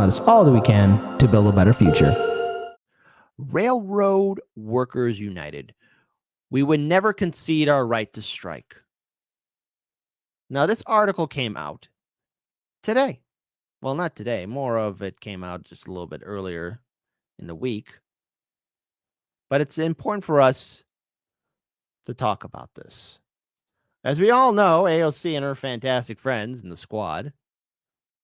and let us all do we can to build a better future. Railroad Workers United. We would never concede our right to strike. Now, this article came out today. Well, not today. More of it came out just a little bit earlier in the week. But it's important for us to talk about this. As we all know, AOC and her fantastic friends in the squad,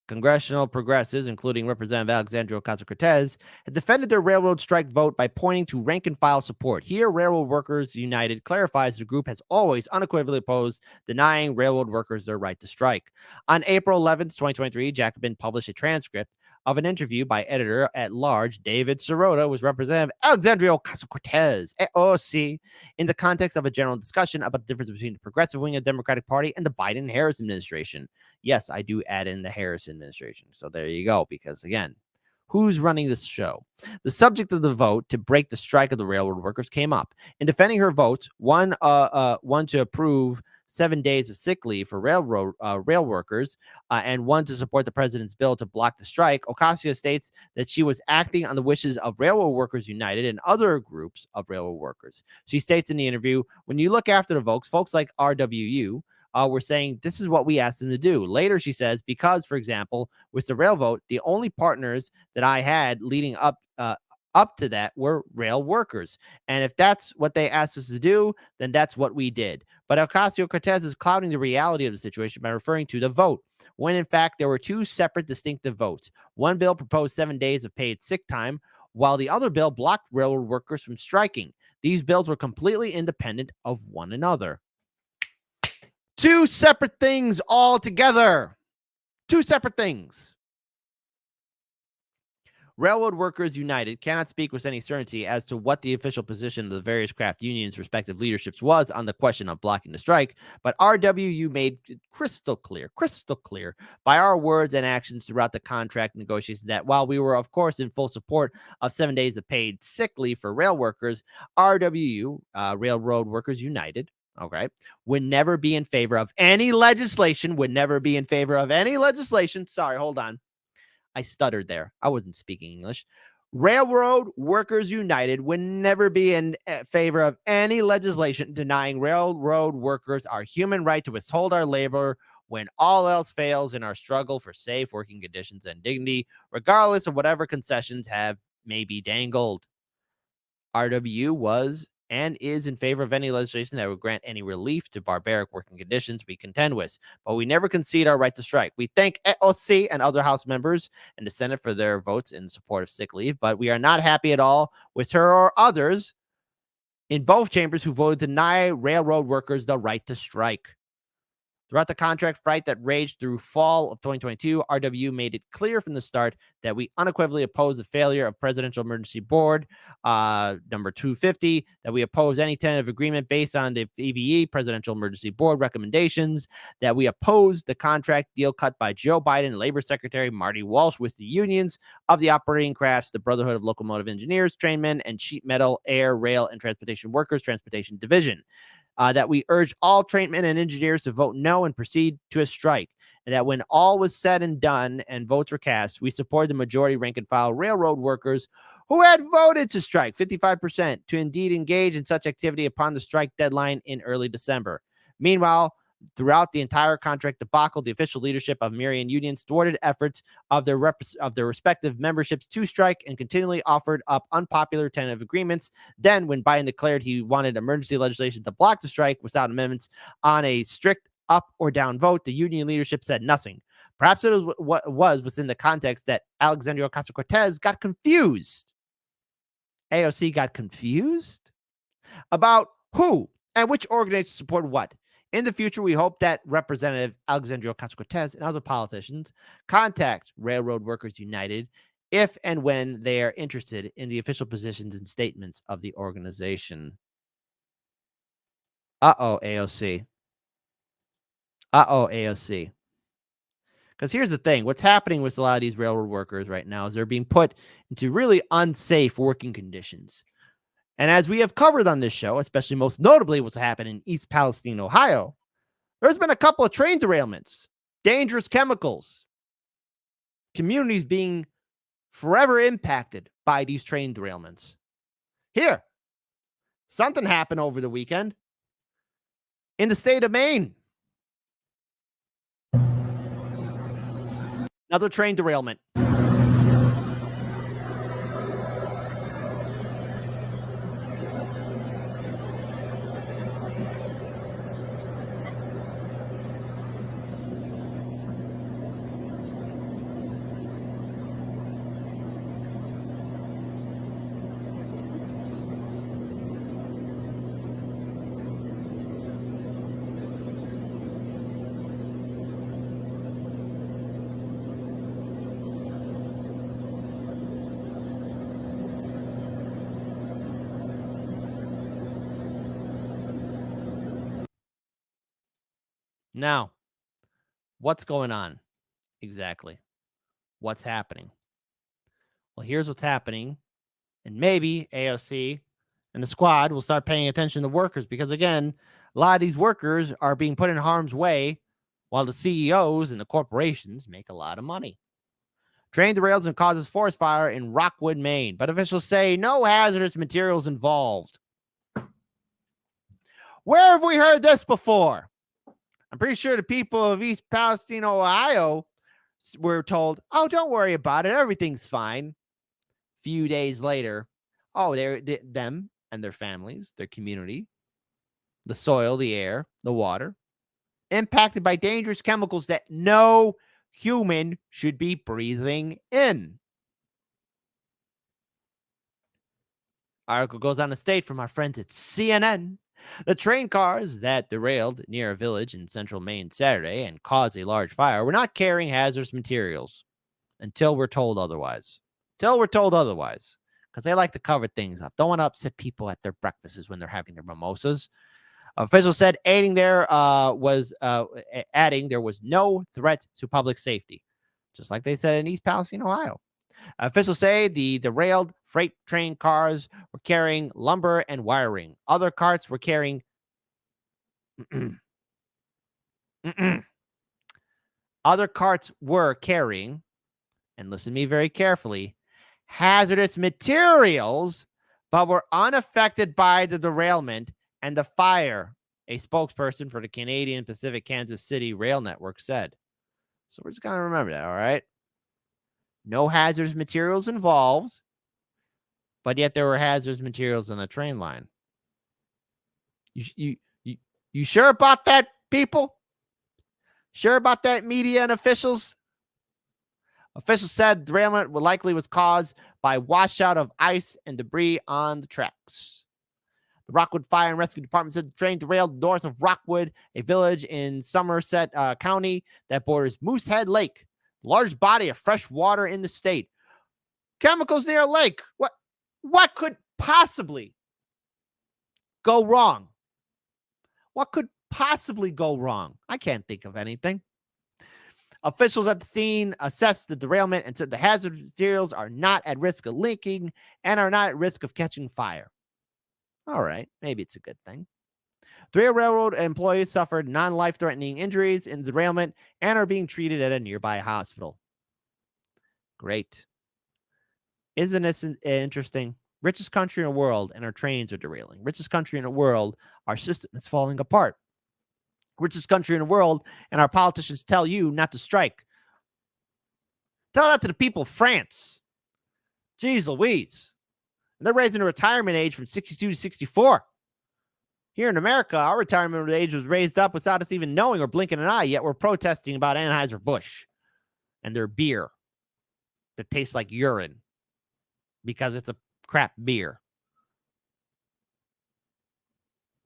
congressional progressives, including Representative Alexandria Ocasio-Cortez, have defended their railroad strike vote by pointing to rank-and-file support. Here, Railroad Workers United clarifies the group has always unequivocally opposed denying railroad workers their right to strike. On April 11th, 2023, Jacobin published a transcript of an interview by editor-at-large David Sirota with Representative Alexandria Ocasio-Cortez, AOC, in the context of a general discussion about the difference between the progressive wing of the Democratic Party and the Biden-Harris administration. Yes, I do add in the Harris administration. So there you go. Because again, who's running this show? The subject of the vote to break the strike of the railroad workers came up. In defending her votes, one to approve 7 days of sick leave for rail workers, and one to support the president's bill to block the strike, Ocasio states that she was acting on the wishes of Railroad Workers United and other groups of railroad workers. She states in the interview, when you look after the folks like RWU, we're saying this is what we asked them to do. Later, she says, because, for example, with the rail vote, the only partners that I had leading up to that were rail workers. And if that's what they asked us to do, then that's what we did. But Ocasio-Cortez is clouding the reality of the situation by referring to the vote, when in fact there were two separate distinctive votes. One bill proposed 7 days of paid sick time, while the other bill blocked railroad workers from striking. These bills were completely independent of one another. Two separate things altogether. Two separate things. Railroad Workers United cannot speak with any certainty as to what the official position of the various craft unions' respective leaderships was on the question of blocking the strike, but RWU made it crystal clear by our words and actions throughout the contract negotiations that while we were, of course, in full support of 7 days of paid sick leave for rail workers, RWU, Railroad Workers United, okay, would never be in favor of any legislation, Sorry, hold on. I stuttered there. I wasn't speaking English. Railroad Workers United would never be in favor of any legislation denying railroad workers our human right to withhold our labor when all else fails in our struggle for safe working conditions and dignity, regardless of whatever concessions may be dangled. RWU was and is in favor of any legislation that would grant any relief to barbaric working conditions we contend with, but we never concede our right to strike. We thank AOC and other House members and the Senate for their votes in support of sick leave, but we are not happy at all with her or others in both chambers who voted to deny railroad workers the right to strike. Throughout the contract fight that raged through fall of 2022, RWU made it clear from the start that we unequivocally oppose the failure of Presidential Emergency Board number 250, that we oppose any tentative agreement based on the PBE, Presidential Emergency Board recommendations, that we oppose the contract deal cut by Joe Biden and Labor Secretary Marty Walsh with the unions of the operating crafts, the Brotherhood of Locomotive Engineers, Trainmen, and Sheet Metal, Air, Rail, and Transportation Workers Transportation Division. That we urge all trainmen and engineers to vote no and proceed to a strike, and that when all was said and done and votes were cast, we supported the majority rank-and-file railroad workers who had voted to strike, 55%, to indeed engage in such activity upon the strike deadline in early December. Meanwhile, throughout the entire contract debacle, the official leadership of myriad unions thwarted efforts of their respective memberships to strike and continually offered up unpopular tentative agreements. Then, when Biden declared he wanted emergency legislation to block the strike without amendments on a strict up or down vote, the union leadership said nothing. Perhaps it was within the context that Alexandria Ocasio-Cortez got confused. AOC got confused about who and which organizations support what. In the future, we hope that Representative Alexandria Ocasio-Cortez and other politicians contact Railroad Workers United if and when they are interested in the official positions and statements of the organization. Uh-oh, AOC. Because here's the thing. What's happening with a lot of these railroad workers right now is they're being put into really unsafe working conditions. And as we have covered on this show, especially most notably what's happened in East Palestine, Ohio, there's been a couple of train derailments, dangerous chemicals, communities being forever impacted by these train derailments. Here, something happened over the weekend in the state of Maine. Another train derailment. Now, what's going on exactly? What's happening? Well, here's what's happening. And maybe AOC and the squad will start paying attention to workers because, again, a lot of these workers are being put in harm's way while the CEOs and the corporations make a lot of money. Train derails and causes forest fire in Rockwood, Maine, but officials say no hazardous materials involved. Where have we heard this before? I'm pretty sure the people of East Palestine, Ohio, were told, oh, don't worry about it. Everything's fine. Few days later, them and their families, their community, the soil, the air, the water, impacted by dangerous chemicals that no human should be breathing in. Article goes on to state from our friends at CNN, the train cars that derailed near a village in central Maine Saturday and caused a large fire were not carrying hazardous materials until we're told otherwise. Because they like to cover things up. Don't want to upset people at their breakfasts when they're having their mimosas. Officials said adding there was no threat to public safety, just like they said in East Palestine, Ohio. Officials say the derailed freight train cars were carrying lumber and wiring. Other carts were carrying Other carts were carrying, and listen to me very carefully, hazardous materials, but were unaffected by the derailment and the fire, a spokesperson for the Canadian Pacific Kansas City Rail Network said. So we're just going to remember that, all right? No hazardous materials involved, but yet there were hazardous materials on the train line. You sure about that, people? Sure about that, media and officials? Officials said derailment likely was caused by washout of ice and debris on the tracks. The Rockwood Fire and Rescue Department said the train derailed north of Rockwood, a village in Somerset County that borders Moosehead Lake, the largest body of fresh water in the state. Chemicals near a lake. What could possibly go wrong? What could possibly go wrong? I can't think of anything. Officials at the scene assessed the derailment and said the hazardous materials are not at risk of leaking and are not at risk of catching fire. All right, maybe it's a good thing. 3 railroad employees suffered non-life-threatening injuries in the derailment and are being treated at a nearby hospital. Great. Isn't this interesting? Richest country in the world, and our trains are derailing. Richest country in the world, our system is falling apart. Richest country in the world, and our politicians tell you not to strike. Tell that to the people of France. Jeez Louise. And they're raising the retirement age from 62 to 64. Here in America, our retirement age was raised up without us even knowing or blinking an eye, yet we're protesting about Anheuser-Busch and their beer that tastes like urine because it's a crap beer.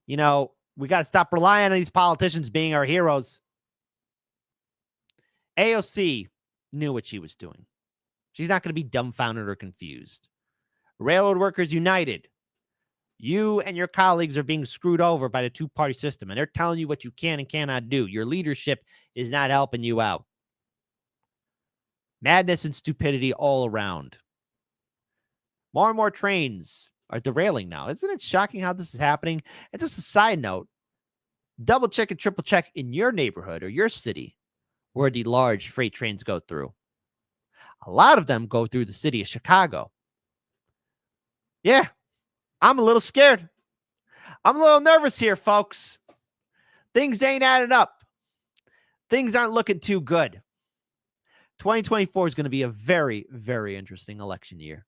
You know, we got to stop relying on these politicians being our heroes. AOC knew what she was doing. She's not going to be dumbfounded or confused. Railroad Workers United, you and your colleagues are being screwed over by the two-party system, and they're telling you what you can and cannot do. Your leadership is not helping you out. Madness and stupidity all around. More and more trains are derailing now. Isn't it shocking how this is happening? And just a side note, double check and triple check in your neighborhood or your city where the large freight trains go through. A lot of them go through the city of Chicago. Yeah, I'm a little scared. I'm a little nervous here, folks. Things ain't adding up. Things aren't looking too good. 2024 is going to be a very, very interesting election year.